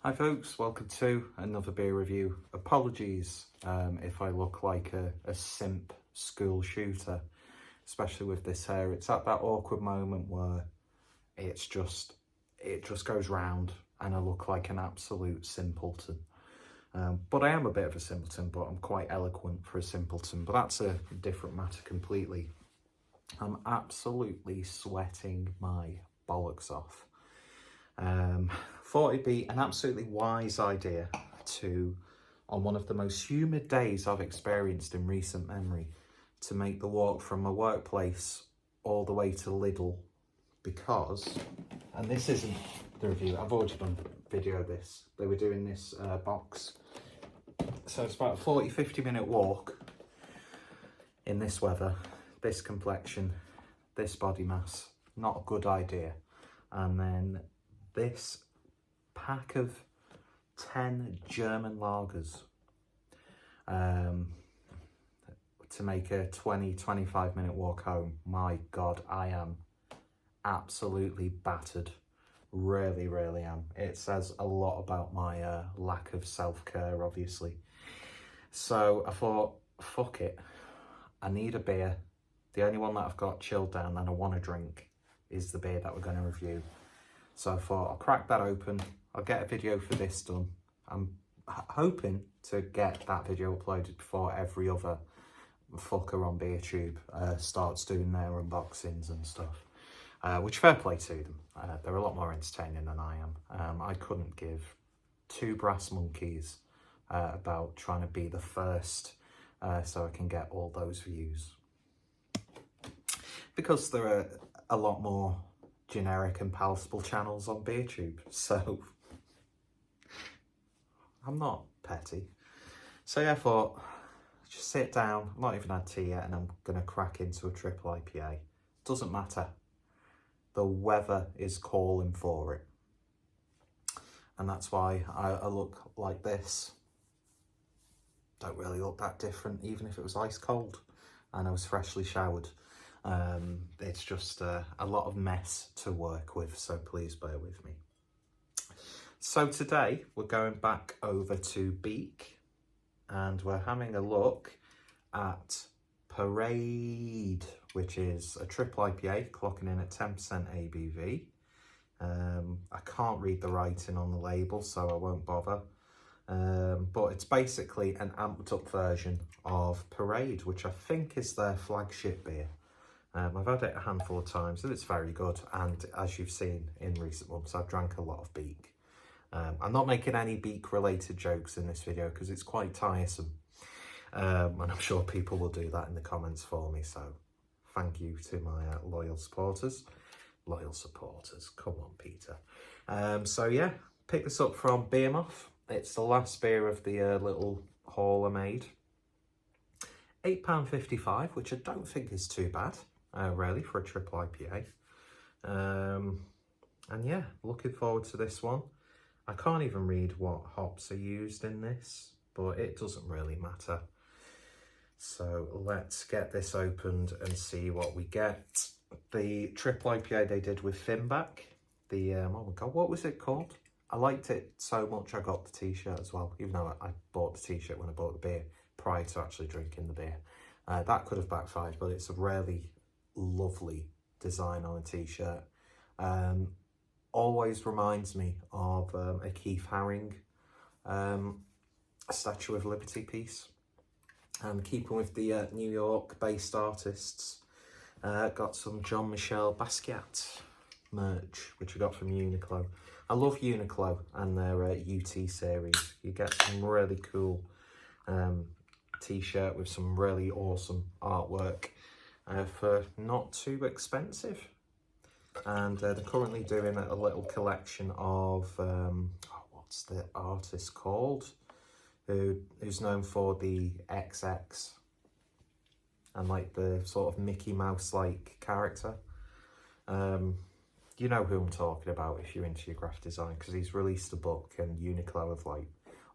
Hi folks, welcome to another beer review. Apologies if I look like a simp school shooter, especially with this hair. It's at that awkward moment where it just goes round and I look like an absolute simpleton. But I am a bit of a simpleton, but I'm quite eloquent for a simpleton, but that's a different matter completely. I'm absolutely sweating my bollocks off. Thought it'd be an absolutely wise idea to, on one of the most humid days I've experienced in recent memory, to make the walk from my workplace all the way to Lidl, because, and this isn't the review, I've already done video of this, they were doing this box, so it's about a 40-50 minute walk in this weather, this complexion, this body mass, not a good idea. And then this pack of 10 German lagers to make a 20-25 minute walk home. My God, I am absolutely battered. Really, really am. It says a lot about my lack of self-care, obviously. So I thought, fuck it. I need a beer. The only one that I've got chilled down and I want to drink is the beer that we're going to review. So I thought I'll crack that open, I'll get a video for this done. I'm hoping to get that video uploaded before every other fucker on BeerTube starts doing their unboxings and stuff. Which fair play to them, they're a lot more entertaining than I am. I couldn't give two brass monkeys about trying to be the first so I can get all those views. Because there are a lot more generic and palatable channels on BeerTube, so I'm not petty. So yeah, I thought, just sit down, I've not even had tea yet, and I'm gonna crack into a triple IPA. Doesn't matter, the weather is calling for it. And that's why I look like this. Don't really look that different, even if it was ice cold and I was freshly showered. It's just a lot of mess to work with, so please bear with me. So today we're going back over to Beak and we're having a look at Paraaade, which is a triple IPA clocking in at 10% ABV. I can't read the writing on the label, so I won't bother. But it's basically an amped up version of Paraaade, which I think is their flagship beer. I've had it a handful of times and it's very good, and as you've seen in recent months I've drank a lot of Beak. I'm not making any Beak related jokes in this video because it's quite tiresome, and I'm sure people will do that in the comments for me, so thank you to my loyal supporters. Come on Peter. So yeah, pick this up from Beermoth. It's the last beer of the little haul I made. £8.55, which I don't think is too bad. Really, for a triple IPA. And yeah, looking forward to this one. I can't even read what hops are used in this, but it doesn't really matter. So let's get this opened and see what we get. The triple IPA they did with Finback. The, oh my God, what was it called? I liked it so much I got the t-shirt as well, even though I bought the t-shirt when I bought the beer, prior to actually drinking the beer. That could have backfired, but it's a really lovely design on a t-shirt. Always reminds me of a Keith Haring Statue of Liberty piece. And keeping with the New York based artists, got some John Michel Basquiat merch, which I got from Uniqlo. I love Uniqlo and their UT series. You get some really cool t-shirt with some really awesome artwork for not too expensive. And they're currently doing a little collection of what's the artist called, who's known for the XX and like the sort of Mickey Mouse like character. You know who I'm talking about if you're into your graphic design, because he's released a book and Uniqlo have like,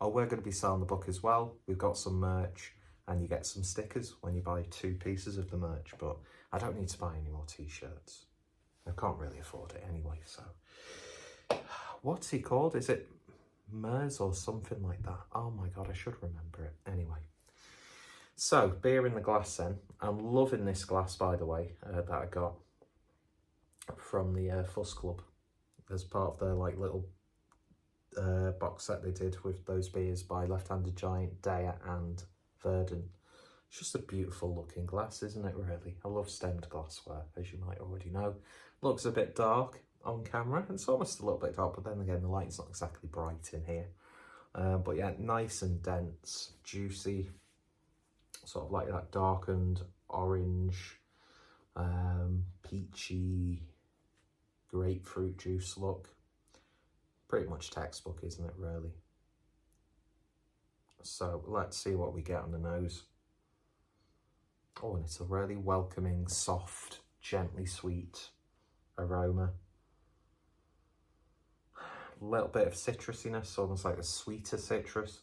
oh, we're going to be selling the book as well. We've got some merch and you get some stickers when you buy 2 pieces of the merch, but I don't need to buy any more t-shirts. I can't really afford it anyway, so. What's he called? Is it Mers or something like that. Oh my God, I should remember it. Anyway. So, beer in the glass then. I'm loving this glass, by the way, that I got from the Fuss Club as part of their like little box set they did with those beers by Left-Handed Giant, Daya and Verdant. It's just a beautiful looking glass, isn't it, really? I love stemmed glassware, as you might already know. Looks a bit dark on camera. It's almost a little bit dark, but then again, the light's not exactly bright in here. But yeah, nice and dense, juicy, sort of like that darkened orange, peachy, grapefruit juice look. Pretty much textbook, isn't it, really? So let's see what we get on the nose. Oh, and it's a really welcoming, soft, gently sweet aroma. A little bit of citrusiness, almost like a sweeter citrus.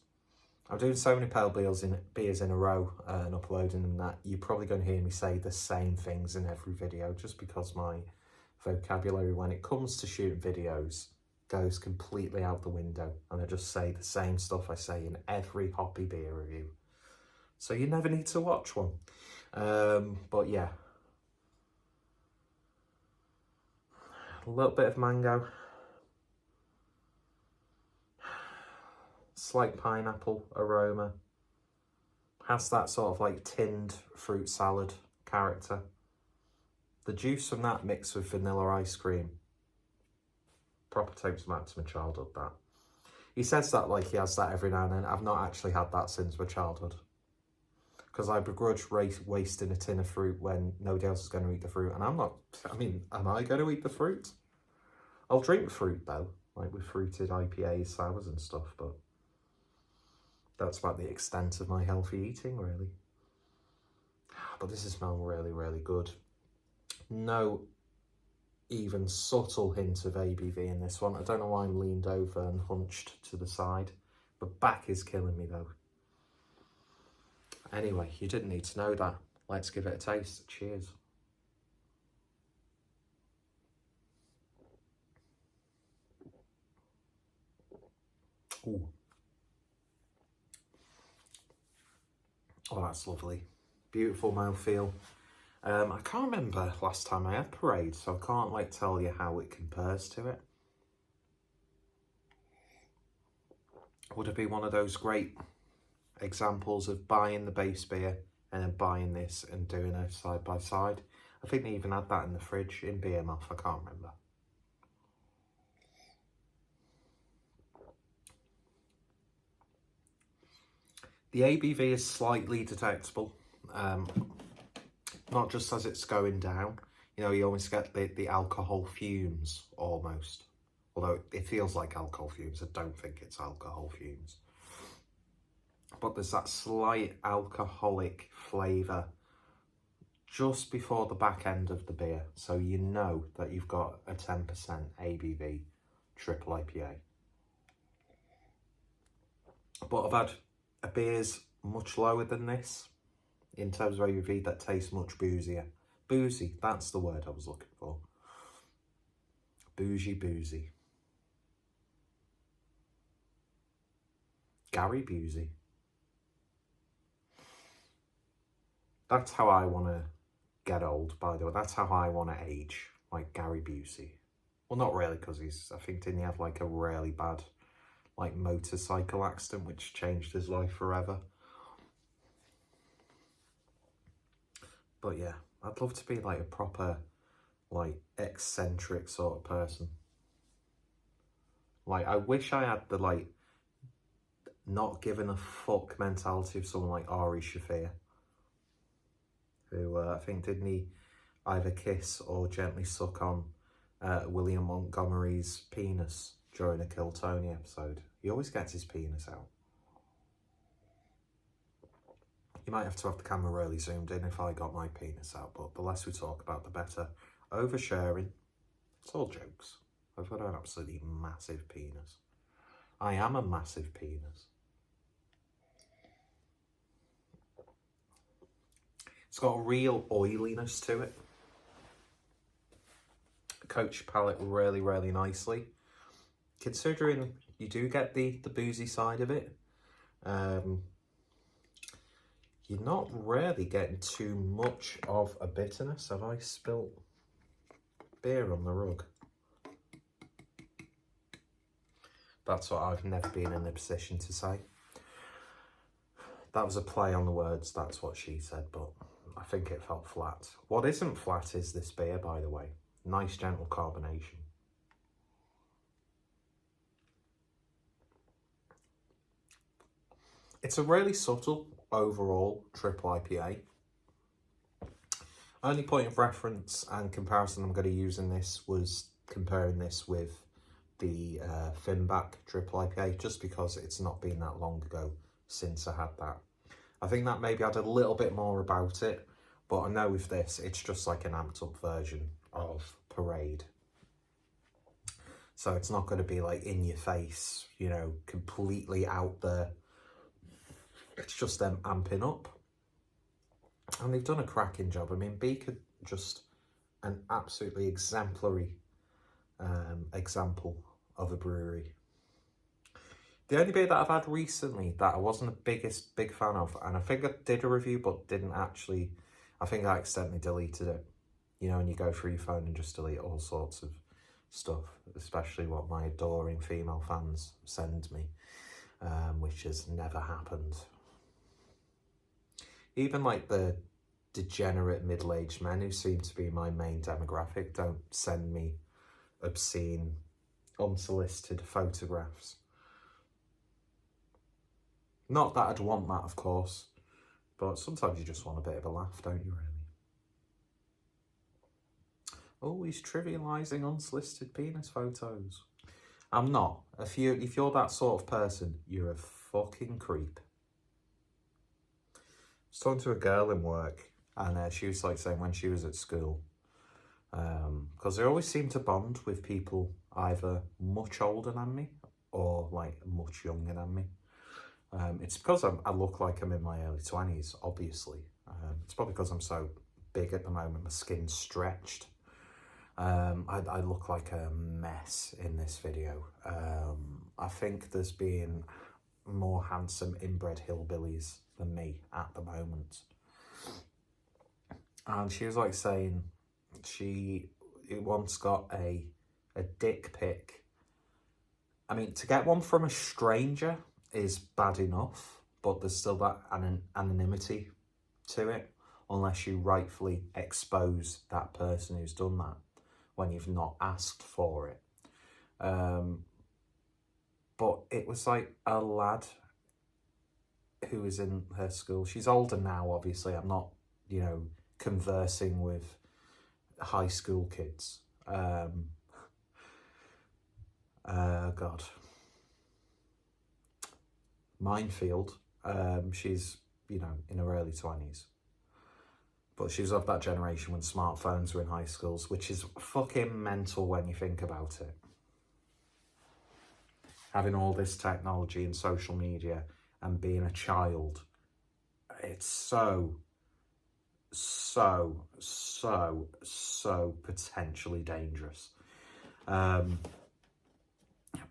I'm doing so many pale beers in a row and uploading them that you're probably going to hear me say the same things in every video, just because my vocabulary when it comes to shooting videos goes completely out the window, and I just say the same stuff I say in every hoppy beer review. So you never need to watch one. But yeah, a little bit of mango, slight pineapple aroma, has that sort of like tinned fruit salad character. The juice from that mixed with vanilla ice cream proper takes me back to my childhood, that. He says that like he has that every now and then. I've not actually had that since my childhood, because I begrudge wasting a tin of fruit when nobody else is going to eat the fruit. And I'm not, I mean, am I going to eat the fruit? I'll drink fruit though, like with fruited IPAs, sours and stuff, but that's about the extent of my healthy eating, really. But this is smelling really, really good. No even subtle hint of ABV in this one. I don't know why I'm leaned over and hunched to the side, but back is killing me though. Anyway, you didn't need to know that. Let's give it a taste. Cheers. Ooh. Oh, that's lovely. Beautiful mouthfeel. I can't remember last time I had Paraaade, so I can't like tell you how it compares to it. Would it be one of those great examples of buying the base beer and then buying this and doing a side by side? I think they even had that in the fridge in BMF, I can't remember. The ABV is slightly detectable, not just as it's going down. You know, you almost get the alcohol fumes almost. Although it feels like alcohol fumes, I don't think it's alcohol fumes. But there's that slight alcoholic flavour just before the back end of the beer. So you know that you've got a 10% ABV triple IPA. But I've had beers much lower than this in terms of ABV that taste much boozier. Boozy, that's the word I was looking for. Boozy. Gary Busey. That's how I want to get old, by the way. That's how I want to age, like Gary Busey. Well, not really, because I think, didn't he have like a really bad like motorcycle accident which changed his life forever? But yeah, I'd love to be like a proper like eccentric sort of person. Like, I wish I had the like not giving a fuck mentality of someone like Ari Shafir, who I think, didn't he either kiss or gently suck on William Montgomery's penis during a Kill Tony episode? He always gets his penis out. You might have to have the camera really zoomed in if I got my penis out, but the less we talk about, the better. Oversharing, it's all jokes. I've got an absolutely massive penis. I am a massive penis. It's got a real oiliness to it. Coats your palate really, really nicely. considering you do get the boozy side of it, you're not really getting too much of a bitterness. Have I spilt beer on the rug? That's what I've never been in the position to say. That was a play on the words, that's what she said, but I think it felt flat. What isn't flat is this beer, by the way. Nice gentle carbonation. It's a really subtle overall triple IPA. Only point of reference and comparison I'm going to use in this was comparing this with the Finback triple IPA, just because it's not been that long ago since I had that. I think that maybe had a little bit more about it, but I know with this, it's just like an amped up version of Paraaade. So it's not going to be like in your face, you know, completely out there. It's just them amping up. And they've done a cracking job. I mean, Beak are just an absolutely exemplary example of a brewery. The only beer that I've had recently that I wasn't the big fan of, and I think I did a review but didn't actually, I think I accidentally deleted it. You know, when you go through your phone and just delete all sorts of stuff, especially what my adoring female fans send me, which has never happened. Even like the degenerate middle-aged men who seem to be my main demographic don't send me obscene, unsolicited photographs. Not that I'd want that, of course, but sometimes you just want a bit of a laugh, don't you, really? Oh, he's trivialising unsolicited penis photos. I'm not. If you're that sort of person, you're a fucking creep. I was talking to a girl in work, and she was like saying when she was at school, because they always seem to bond with people either much older than me or like much younger than me. It's because I look like I'm in my early 20s, obviously. It's probably because I'm so big at the moment, my skin's stretched. I look like a mess in this video. I think there's been more handsome inbred hillbillies than me at the moment. And she was like saying she once got a dick pic. I mean, to get one from a stranger is bad enough, but there's still that anonymity to it, unless you rightfully expose that person who's done that when you've not asked for it. But it was like a lad who was in her school. She's older now, obviously. I'm not, you know, conversing with high school kids. God. Minefield. She's, you know, in her early 20s. But she was of that generation when smartphones were in high schools, which is fucking mental when you think about it. Having all this technology and social media and being a child, it's so potentially dangerous.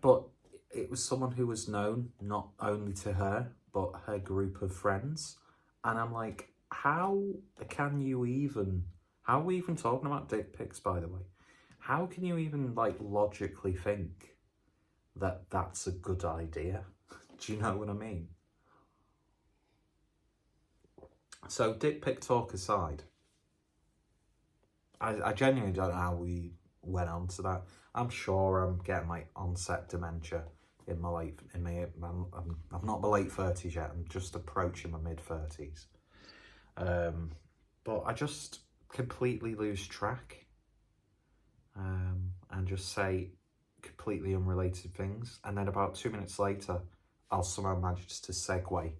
But it was someone who was known not only to her, but her group of friends. And I'm like, how are we even talking about dick pics, by the way? How can you even like logically think that that's a good idea? Do you know what I mean? So dick pic talk aside, I genuinely don't know how we went on to that. I'm sure I'm getting like onset dementia in my I'm not my late 30s yet, I'm just approaching my mid 30s. But I just completely lose track and just say completely unrelated things, and then about 2 minutes later I'll somehow manage to segue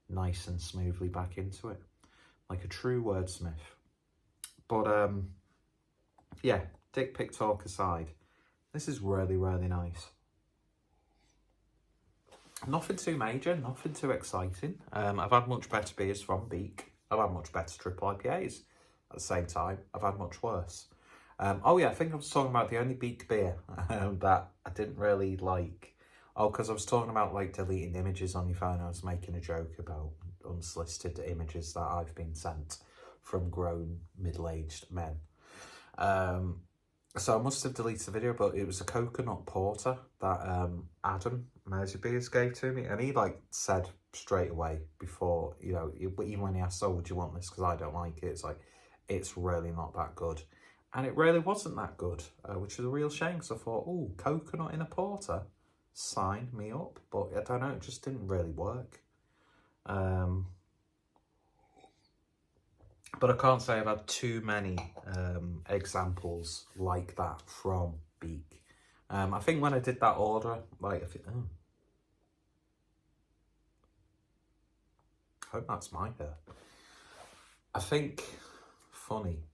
nice and smoothly back into it, like a true wordsmith. But yeah, dick pic talk aside, this is really, really nice. Nothing too major, nothing too exciting. I've had much better beers from Beak. I've had much better triple IPAs. At the same time, I've had much worse. Oh yeah, I think I was talking about the only Beak beer that I didn't really like. Oh, because I was talking about like deleting images on your phone. I was making a joke about unsolicited images that I've been sent from grown middle-aged men. So I must have deleted the video, but it was a coconut porter that Adam Mersey Beers gave to me, and he like said straight away before, you know, even when he asked, "Oh, would you want this?" Because I don't like it. It's like, it's really not that good, and it really wasn't that good, which is a real shame. Because I thought, oh, coconut in a porter, sign me up, but I don't know, it just didn't really work. But I can't say I've had too many examples like that from Beak. I think when I did that order, like, I hope that's my hair. I think, funny,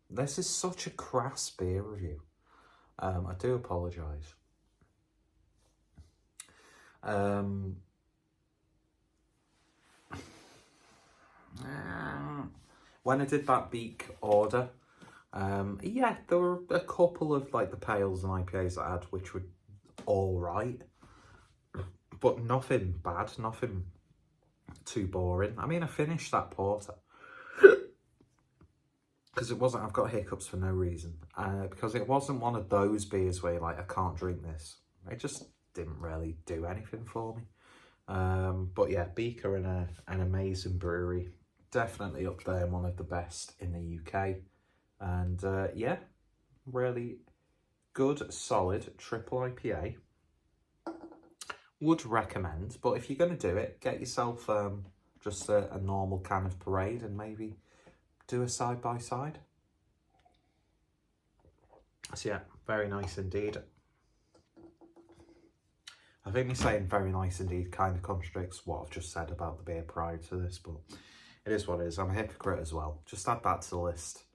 this is such a crass beer review. I do apologise. When I did that Beak order, yeah, there were a couple of like the pales and IPAs I had which were all right, but nothing bad, nothing too boring. I mean, I finished that porter because it wasn't, I've got hiccups for no reason, because it wasn't one of those beers where you're like, I can't drink this. It just didn't really do anything for me. But yeah, Beak are an amazing brewery. Definitely up there, one of the best in the UK. And yeah, really good, solid triple IPA. Would recommend, but if you're going to do it, get yourself just a normal can of Paraaade and maybe do a side-by-side. So yeah, very nice indeed. I think me saying very nice indeed kind of contradicts what I've just said about the beer prior to this, but it is what it is. I'm a hypocrite as well. Just add that to the list.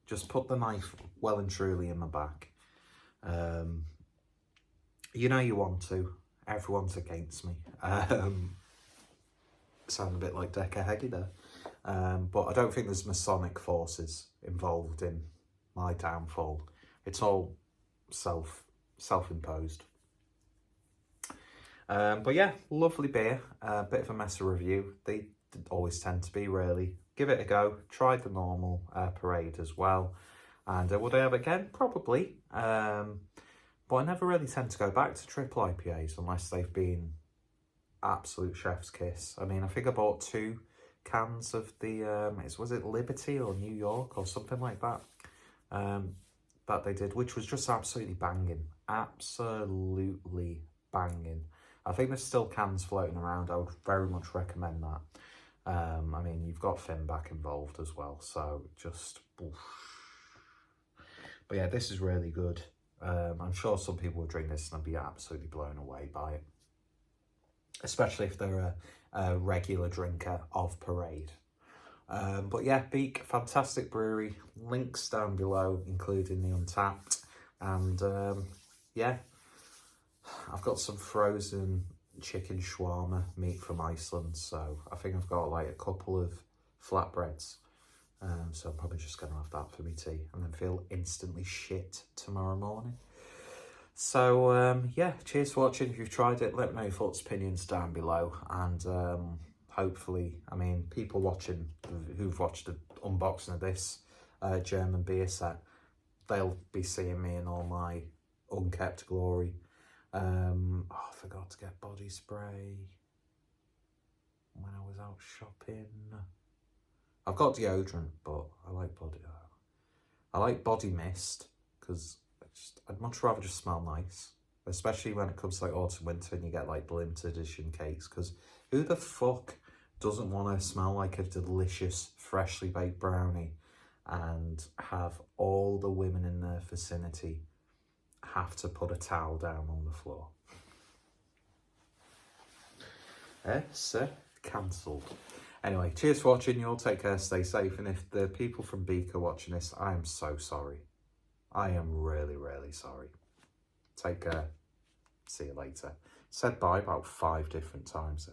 Just put the knife well and truly in my back. You know you want to. Everyone's against me. Sound a bit like Decker Heggie there. But I don't think there's Masonic forces involved in my downfall. It's all self-imposed. But yeah, lovely beer. Bit of a mess of review. They always tend to be, really. Give it a go. Tried the normal Paraaade as well. And would I have it again? Probably. But I never really tend to go back to triple IPAs unless they've been absolute chef's kiss. I mean, I think I bought 2 cans of the, was it Liberty or New York or something like that, that they did, which was just absolutely banging. Absolutely banging. I think there's still cans floating around. I would very much recommend that. I mean, you've got Finback involved as well, so just... Oof. But yeah, this is really good. I'm sure some people will drink this and be absolutely blown away by it, especially if they're a regular drinker of Paraaade. But yeah, Beak, fantastic brewery. Links down below, including the Untappd. And yeah, I've got some frozen chicken shawarma meat from Iceland, so I think I've got like a couple of flatbreads. So I'm probably just going to have that for me tea and then feel instantly shit tomorrow morning. So yeah, cheers for watching. If you've tried it, let me know your thoughts, opinions down below. And hopefully, I mean, people watching who've watched the unboxing of this German beer set, they'll be seeing me in all my unkept glory. Oh, I forgot to get body spray when I was out shopping. I've got deodorant, but I like body mist because I'd much rather just smell nice, especially when it comes to like autumn, winter, and you get like the limited edition cakes. Because who the fuck doesn't want to smell like a delicious, freshly baked brownie and have all the women in their vicinity have to put a towel down on the floor? Cancelled. Anyway, cheers for watching. You all take care, stay safe. And if the people from Beak are watching this, I am so sorry. I am really, really sorry. Take care. See you later. Said bye about 5 different times.